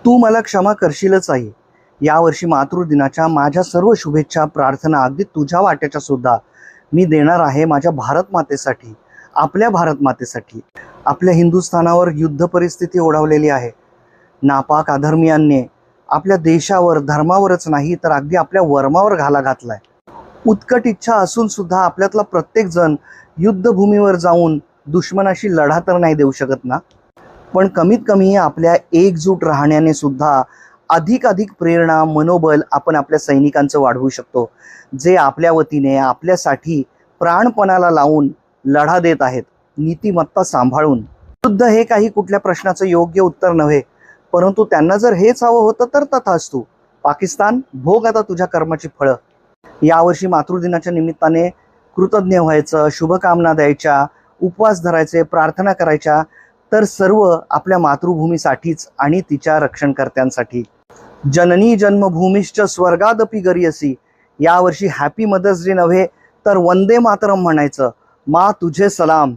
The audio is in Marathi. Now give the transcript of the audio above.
तू मला क्षमा करशीलच आई. यावर्षी मातृदिनाच्या माझ्या सर्व शुभेच्छा, प्रार्थना अगदी तुझ्या वाट्याच्या सुद्धा मी देणार आहे माझ्या भारत मातेसाठी, आपल्या भारत मातेसाठी. आपल्या हिंदुस्थानावर युद्ध परिस्थिती ओढावलेली आहे. नापाक अधर्मीयांनी आपल्या देशावर, धर्मावरच नाही तर अगदी आपल्या वर्मावर घाला घातलाय. उत्कट इच्छा असून सुद्धा आपल्यातला प्रत्येक जण युद्धभूमीवर जाऊन दुश्मनाशी लढा तर नाही देऊ शकत ना. पण कमीत कमी आपल्या एकजूट राहण्याने सुद्धा अधिक प्रेरणा, मनोबल आपण आपल्या सैनिकांचं वाढवू शकतो, जे आपल्या वतीने आपल्यासाठी प्राणपणाला लावून लढा देत आहेत, नीतिमत्ता सांभाळून. युद्ध हे काही कुठल्या प्रश्नाचं योग्य उत्तर नव्हे, परंतु त्यांना जर हेच हवं होतं तर तथास्तु. पाकिस्तान, भोग आता तुझ्या कर्माची फळं. यावर्षी मातृदिनाच्या निमित्ताने कृतज्ञ व्हायचं, शुभकामना द्यायच्या, उपवास धरायचे, प्रार्थना करायच्या, तर सर्व आपल्या मातृभूमीसाठीच आणि तिच्या रक्षणकर्त्यांसाठी. जननी जन्मभूमीश्च स्वर्गादपि गरियसी. यावर्षी हॅपी मदर्स डे नव्हे तर वंदे मातरम म्हणायचं. मा तुझे सलाम.